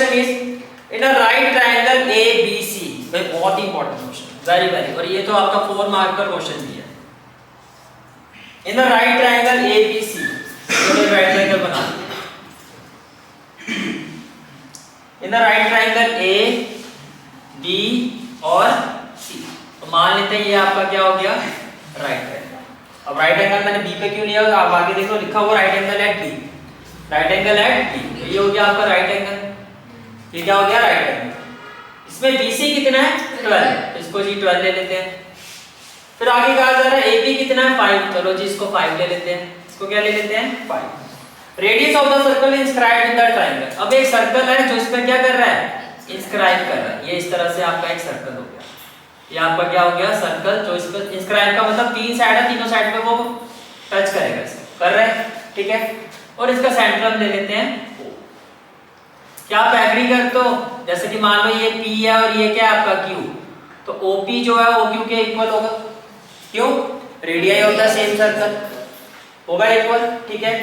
Is in a right triangle ABC, भाई बहुत ही important question, very very, और ये तो आपका 4 मार्क का क्वेश्चन भी है। In a right triangle ABC, तो राइट ट्रायंगल बना, in a right triangle A B और C, तो मान लेते हैं ये आपका क्या हो गया, राइट ट्रायंगल। अब राइट एंगल मैंने B पे क्यों लिया, आप आगे देखो लिखा हुआ right angle at B, right angle at B, तो ये हो गया आपका राइट एंगल, ये क्या हो गया, राइट एंगल। इसमें BC कितना है 12, इसको जी 12 ले लेते हैं। फिर आगे कहा जा रहा है AB कितना है 5, चलो जी इसको 5 ले लेते हैं, इसको क्या ले लेते हैं 5। Radius of the circle inscribed in the triangle, अब एक सर्कल है जो इस पे क्या कर रहा है, इंस्क्राइब कर रहा है, ये इस तरह से आपका एक सर्कल हो गया, ये आपका क्या हो गया, सर्कल जो इस पे इंस्क्राइब का मतलब 3 साइड है, तीनों साइड पे वो टच करेगा, इसको कर रहे हैं, ठीक है। और इसका सेंटर हम ले लेते हैं O। क्या आप एग्री करते हो, जैसे कि मान लो ये P है और ये क्या है आपका Q, तो OP जो है OQ के इक्वल होगा, क्यों, radius of the same circle होगा इक्वल, ठीक है।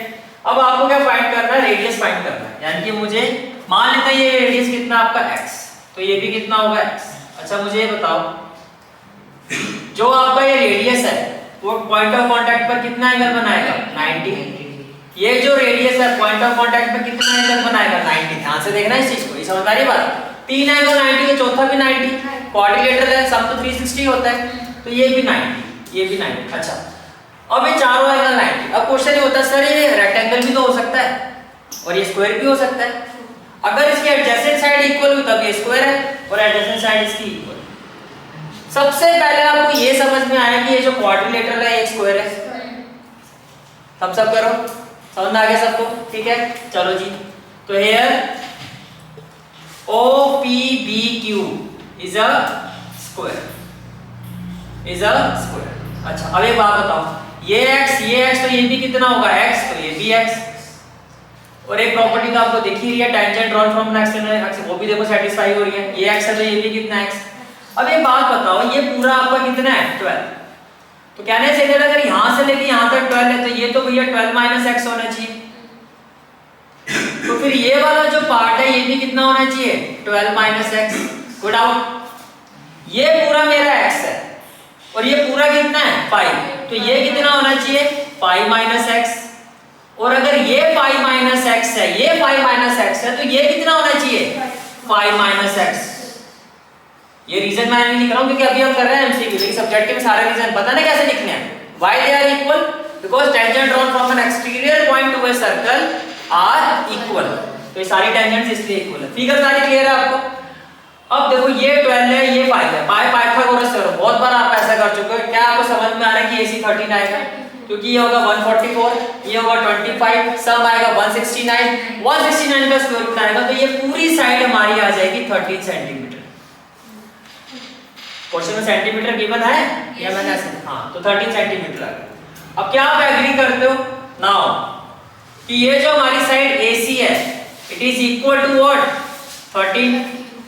अब आपको क्या फाइंड करना है, रेडियस फाइंड करना है, यानी कि मुझे मान लेते हैं ये रेडियस कितना आपका x, तो ये भी कितना होगा x। अच्छा मुझे ये बताओ, जो आपका ये रेडियस है वो पॉइंट ऑफ कांटेक्ट पर कितना एंगल बनाएगा, 90। ये जो रेडियस है पॉइंट ऑफ कांटेक्ट पर कितना एंगल बनाएगा, 90। ध्यान से देखना इस चीज को, ये समझ आ रही बात, 3 एंगल 90 है, चौथा भी 90, क्वाड्रिलेटरल है, सम तो 360 होता है, तो ये भी 90, ये भी 90। अच्छा अब ये चारों एंगल 90, अब क्वेश्चन ये होता है सर ये रेक्टेंगल भी तो हो सकता है और ये स्क्वायर भी हो सकता है, अगर इसकी एडजेसेंट साइड इक्वल हुई तब ये स्क्वायर है और एडजेसेंट साइड इसकी इक्वल। सबसे पहले आपको ये समझ में आया कि ये जो क्वाड्रिलेटरल है ये स्क्वायर है, सब करो, समझ में आ गया सबको, ठीक है। चलो जी, तो here OPBQ is a square, is a square. अच्छा अब एक बात बताओ, ये x तो ये भी कितना होगा x, तो ये भी x, और एक प्रॉपर्टी तो आपको दिख ही रही है, tangent drawn from an X, वो भी देखो सेटिस्फाई हो रही है, ये x है तो ये भी कितना x। अब एक बात बताओ, ये पूरा आपका कितना है 12, तो कहने से अगर यहां से लेके यहां तक 12 है तो ये तो भैया 12 माइनस x होना चाहिए, तो फिर ये वाला जो पार्ट है ये भी कितना होना चाहिए 12 माइनस x। गुड आउट, ये पूरा मेरा x है और ये पूरा कितना है 5, तो ये कितना होना चाहिए 5 माइनस x, और अगर ये 5 माइनस x है, ये 5 माइनस x है, तो ये कितना होना चाहिए 5 माइनस x। ये रीजन मैं नहीं लिख रहा हूं क्योंकि अभी हम कर रहे हैं एमसीक्यू, लेकिन सब्जेक्ट में सारे रीजन पता ना कैसे लिखने हैं। Why they are equal? Because tangent drawn from an exterior point to a circle are equal, तो ये सारी टेंजेंट्स इसलिए इक्वल है। फिगर सारी क्लियर है आपको। अब देखो ये 12 है, ये 5 है, पाइथागोरस करो, बहुत बार आप ऐसा कर चुके हो, क्या आपको समझ में आ रहा है कि AC 13 आएगा, क्योंकि ये होगा 144, ये होगा 25, सम आएगा 169, 169 का स्क्वायर रूट आएगा, तो ये पूरी साइड हमारी आ जाएगी 13 सेंटीमीटर। क्वेश्चन में सेंटीमीटर गिवन है या मैंने ऐसे, हाँ, तो 13 सेंटीमीटर आ गया। अब क्या आप एग्री करते हो नाउ कि ये जो हमारी साइड AC है it is equal to what 13,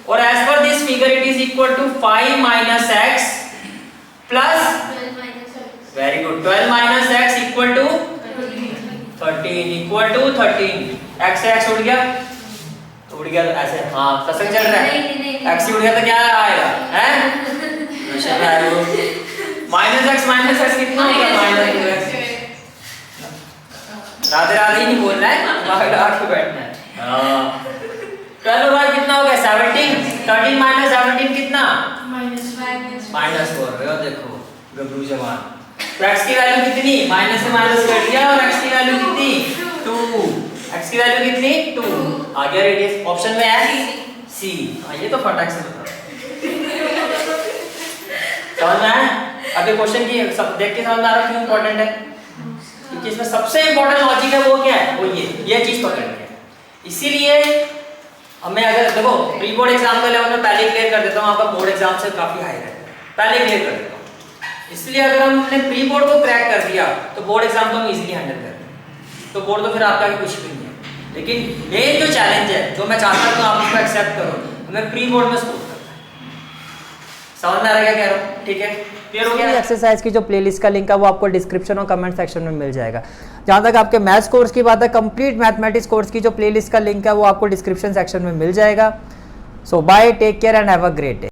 और as per this figure it is equal to 5 minus x plus, very good, 12 minus x equal to 13, equal to 13, x से x उड़ गया, उड़ गया तो ऐसे, हाँ कसक चल रहा है, x उड़ गया तो क्या आएगा, हैं माइनस x कितना होगा, माइनस 2x। राधे राधे ही नहीं बोलना है, बाहर डांट के बैठना है। हाँ 12 बार कितना हो गया 17, 13 माइनस 17 कितना माइनस 4, देखो गबरू जवान। तो x की वैल्यू कितनी, माइनस से माइनस कट गया, और x की वैल्यू कितनी 2, x की वैल्यू कितनी 2, आ गया रेडियस, ऑप्शन में है C। हाँ ये तो फटाक से बता, समझ में आया। अभी क्वेश्चन की सब देख के समझ आ रहा है क्यों इंपॉर्टेंट है, क्योंकि इसमें सबसे इंपॉर्टेंट लॉजिक है वो क्या है, वो ये चीज पकड़ के, इसीलिए हमें अगर देखो प्री बोर्ड एग्जाम का लेवल में पहले क्लियर कर देता हूं, आपका बोर्ड एग्जाम से काफी हाई रहता है, पहले क्लियर कर देता हूं, इसलिए अगर हमने प्री बोर्ड को क्रैक कर दिया तो बोर्ड एग्जाम को हम इजीली हैंडल कर लेंगे, तो बोर्ड तो फिर आपका कुछ भी नहीं है। लेकिन मेन जो चैलेंज है जो मैं चाहता हूं आप उसको एक्सेप्ट करो, हमें प्री बोर्ड में स्कोर करना है, समझ में आ रहा है क्या कह रहा हूं, ठीक है। क्लियर हो गया? एक्सरसाइज की जो प्लेलिस्ट का लिंक है वो आपको डिस्क्रिप्शन और कमेंट सेक्शन में मिल जाएगा। जहाँ तक आपके मैथ्स कोर्स की बात है, कंप्लीट मैथमेटिक्स कोर्स की जो प्लेलिस्ट का लिंक है वो आपको डिस्क्रिप्शन सेक्शन में मिल जाएगा। So bye, take care and have a great day.